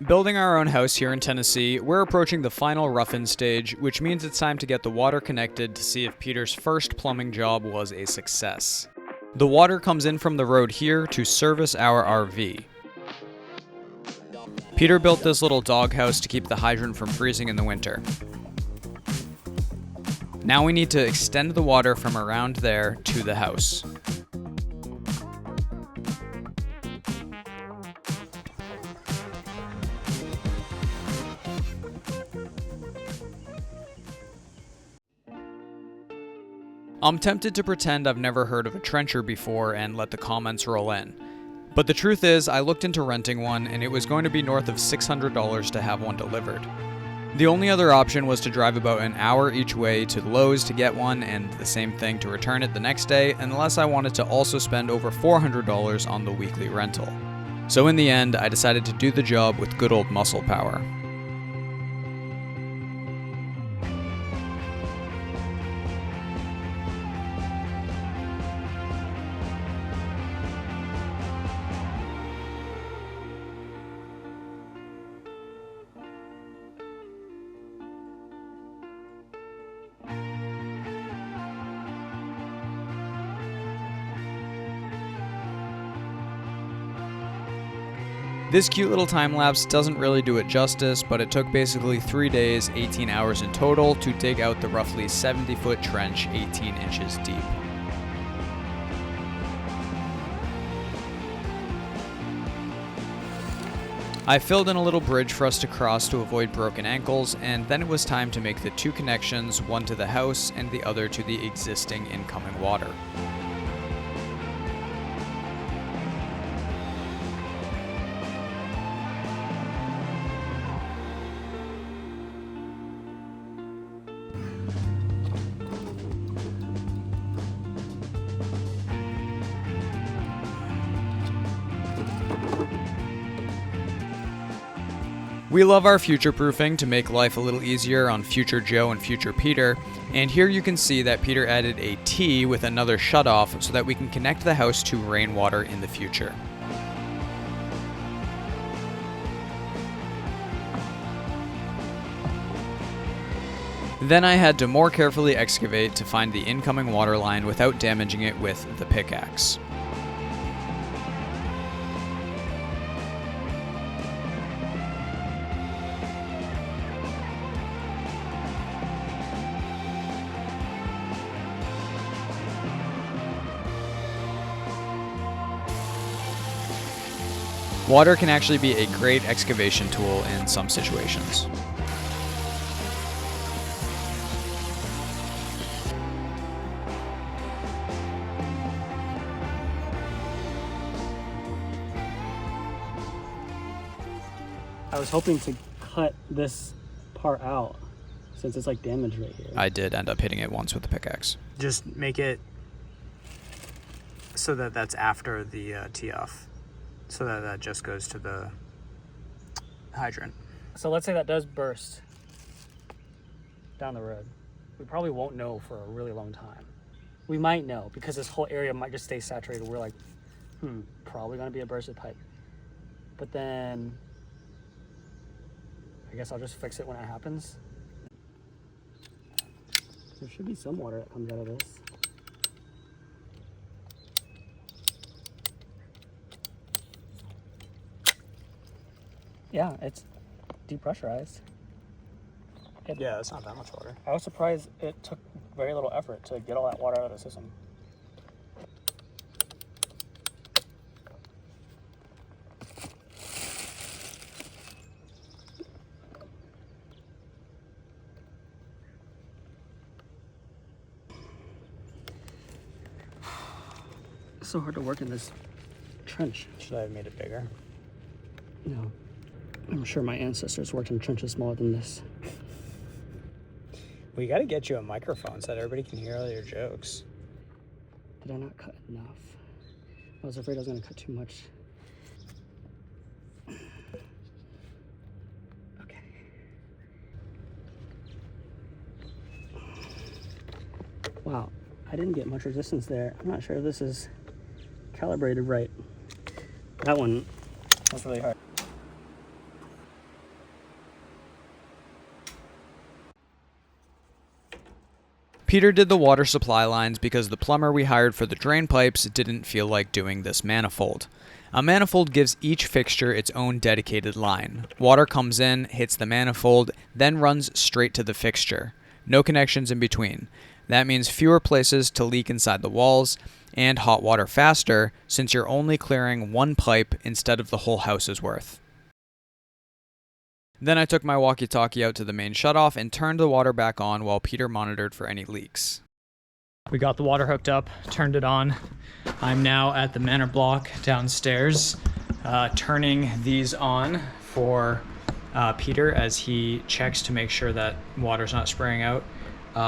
Building our own house here in Tennessee, we're approaching the final rough-in stage, which means it's time to get the water connected to see if Peter's first plumbing job was a success. The water comes in from the road here to service our RV. Peter built this little doghouse to keep the hydrant from freezing in the winter. Now we need to extend the water from around there to the house. I'm tempted to pretend I've never heard of a trencher before and let the comments roll in. But the truth is, I looked into renting one and it was going to be north of $600 to have one delivered. The only other option was to drive about an hour each way to Lowe's to get one and the same thing to return it the next day, unless I wanted to also spend over $400 on the weekly rental. So in the end, I decided to do the job with good old muscle power. This cute little time lapse doesn't really do it justice, but it took basically 3 days, 18 hours in total to dig out the roughly 70-foot trench 18 inches deep. I filled in a little bridge for us to cross to avoid broken ankles, and then it was time to make the two connections, one to the house and the other to the existing incoming water. We love our future-proofing to make life a little easier on future Joe and future Peter, and here you can see that Peter added a T with another shutoff so that we can connect the house to rainwater in the future. Then I had to more carefully excavate to find the incoming water line without damaging it with the pickaxe. Water can actually be a great excavation tool in some situations. I was hoping to cut this part out since it's like damaged right here. I did end up hitting it once with the pickaxe. Just make it so that that's after the tee-off. So that just goes to the hydrant. So let's say that does burst down the road. We probably won't know for a really long time. We might know because this whole area might just stay saturated. We're like, probably gonna be a bursted pipe. But then I guess I'll just fix it when it happens. There should be some water that comes out of this. Yeah, it's depressurized. Yeah, it's not that much water. I was surprised it took very little effort to get all that water out of the system. It's so hard to work in this trench. Should I have made it bigger? No. I'm sure my ancestors worked in trenches smaller than this. We got to get you a microphone so that everybody can hear all your jokes. Did I not cut enough? I was afraid I was going to cut too much. Okay. Wow, I didn't get much resistance there. I'm not sure if this is calibrated right. That one was really hard. Peter did the water supply lines because the plumber we hired for the drain pipes didn't feel like doing this manifold. A manifold gives each fixture its own dedicated line. Water comes in, hits the manifold, then runs straight to the fixture. No connections in between. That means fewer places to leak inside the walls, and hot water faster since you're only clearing one pipe instead of the whole house's worth. Then I took my walkie-talkie out to the main shutoff and turned the water back on while Peter monitored for any leaks. We got the water hooked up, turned it on. I'm now at the manor block downstairs, turning these on for Peter as he checks to make sure that water's not spraying out,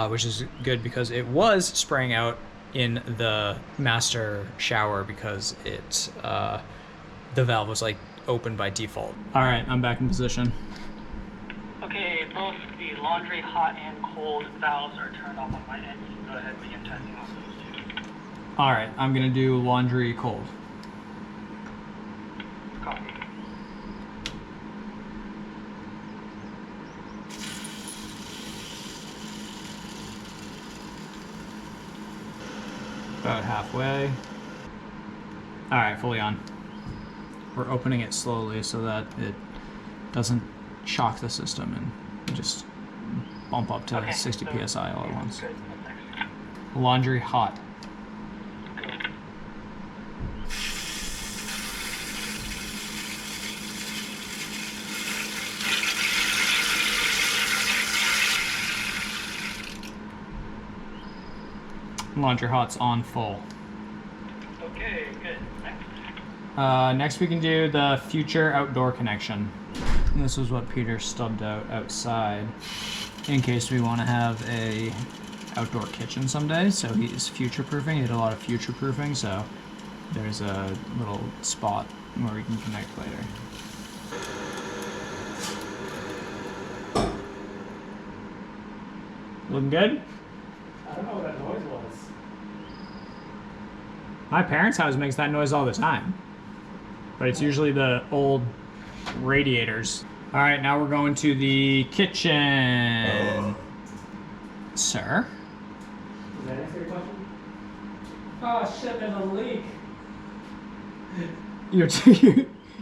which is good because it was spraying out in the master shower because it the valve was like open by default. All right, I'm back in position. Okay, both the laundry hot and cold valves are turned off on my end. You can go ahead and begin testing on those two. All right, I'm gonna do laundry cold. Copy. About halfway. All right, fully on. We're opening it slowly so that it doesn't shock the system and just bump up to 60 psi all at once. Laundry hot. Laundry hot's on full. Okay, good. Next we can do the future outdoor connection. And this was what Peter stubbed out outside in case we want to have a outdoor kitchen someday. So he's future proofing. He did a lot of future proofing, so there's a little spot where we can connect later. Looking good? I don't know what that noise was. My parents' house makes that noise all the time, but it's usually the old radiators. All right, now we're going to the kitchen. Sir? Does that answer your question? Oh shit, there's a leak.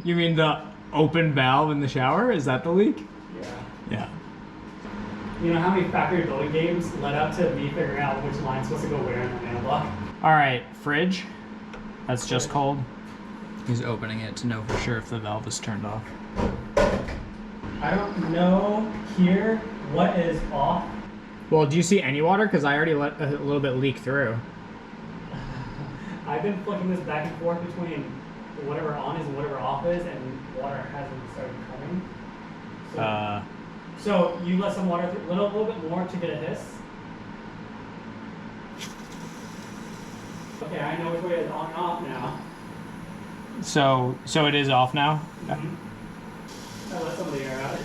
You mean the open valve in the shower? Is that the leak? Yeah. Yeah. You know how many factory building games led up to me figuring out which line's supposed to go where in the man block? All right, fridge. That's just cold. He's opening it to know for sure if the valve is turned off. I don't know here what is off. Well, do you see any water? Because I already let a little bit leak through. I've been flicking this back and forth between whatever on is and whatever off is, and water hasn't started coming. So you let some water through, a little bit more to get a hiss. Okay, I know which way it's on and off now. So it is off now? Mm-hmm. I let some of the air out.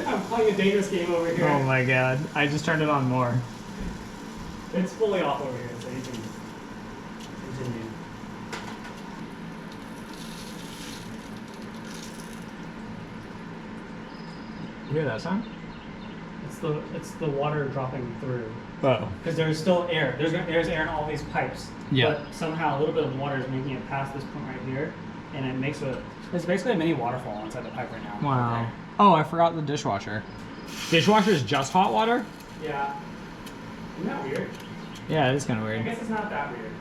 I'm playing a dangerous game over here. Oh my god. I just turned it on more. It's fully off over here, so you can continue. You hear that sound? It's the water dropping through. Oh. Because there's still air. There's air in all these pipes. Yeah. But somehow a little bit of water is making it past this point right here, and it makes it's basically a mini waterfall inside the pipe right now. Wow. Okay. Oh, I forgot the dishwasher. Dishwasher is just hot water? Yeah. Isn't that weird? Yeah, it is kind of weird. I guess it's not that weird.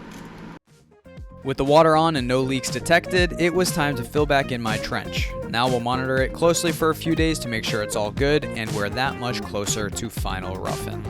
With the water on and no leaks detected, it was time to fill back in my trench. Now we'll monitor it closely for a few days to make sure it's all good, and we're that much closer to final rough-in.